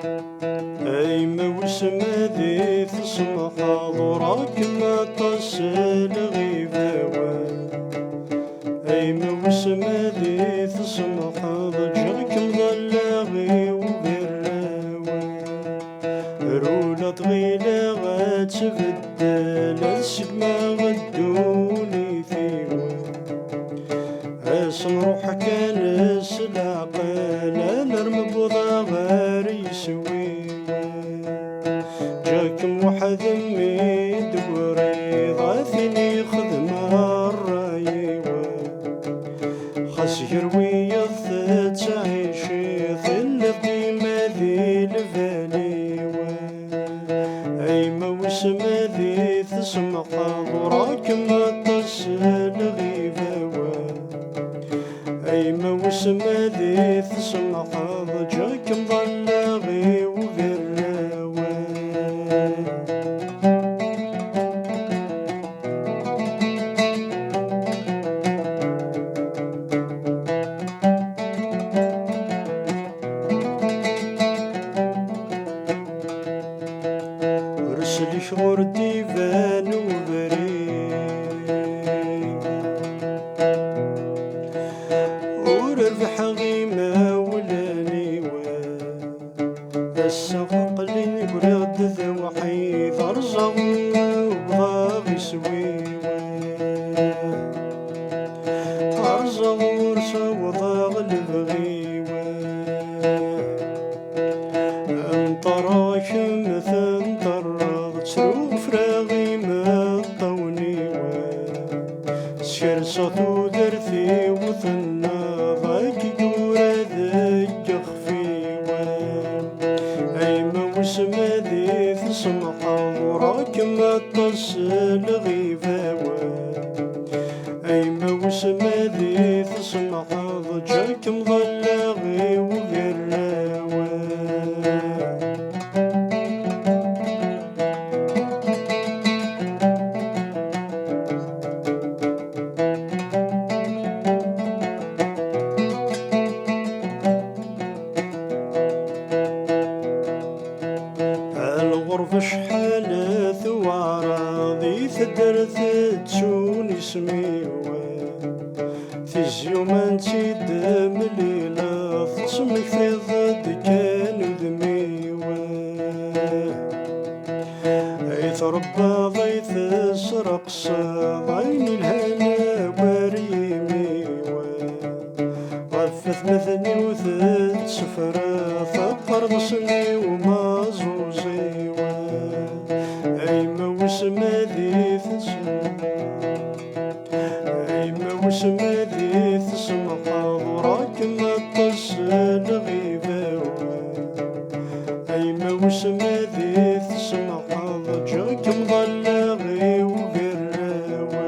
أي موسم ذي تصمح ضراك ما تصل غيباوة. أي موسم ذي تصمح ضجرك مضلغي وبراوة. رولة طويلة غتبدل السقما غدوني فيوة. اسم روحك كانس العقل نرمي بوضع غير يسوي. جاك موحد ميد وريض عاثني خدم الرايوة. خاص يروي تعيش ظل ديما ذي الفاليوة. أي موسم ذي تسمح ضراك ما تصل غيباوة. أي موسم ذي تسمح ضجاك مضلغي وبراوة. ورسل شغور ديفان وبريد ورربح غيمة ولا نيوة. بس عقلي ورد ذو حيث أرزغ وبغاغ يسويوة. أرزغ ورسا وضاغ البغيوة. انطراك مثل طرغ تسرو فراغي ما طونيوة. سكرسة درثي وثنا ضاكي قورا ذج خفيوة. أي موسم ذي تسمح وراك ما تصل غيباوة. أي موسم ذي تسمح ضجاك مضلغي وبراوة. الغرفة شحال ثوارضي ثدرت تسوني سميوة. تيزيو ما نتيد مليلة تسمك في ضد كان ذميوة. أي تربى ضيث سرق صاعين الهنا وريميوة. غفت مثني وثت سفرة فقر ضسني وما زوزيوة. أي موسم ذي تسمح. أي موسم ذي تسمح ضراك ما تصل غيباوة. أي موسم ذي تسمح ضجاك مضلغي وبراوة.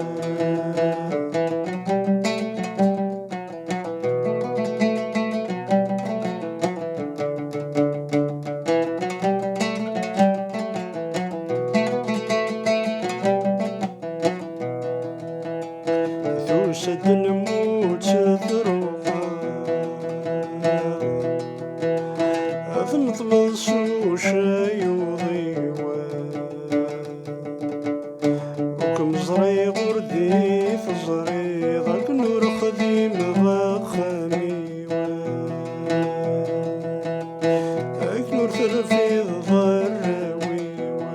توسد الموت ثروها ثنطبل سوشا يضيوة. وكم زري غردي فزري ضاك نور خذي مغا خميوة. اك نور ثرفي ضراويوة.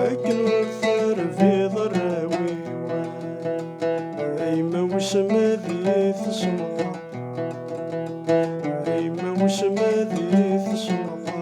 اك نور ثرفي ضراويوة. أي موسم ذي تسمح. أي موسم ذي تسمح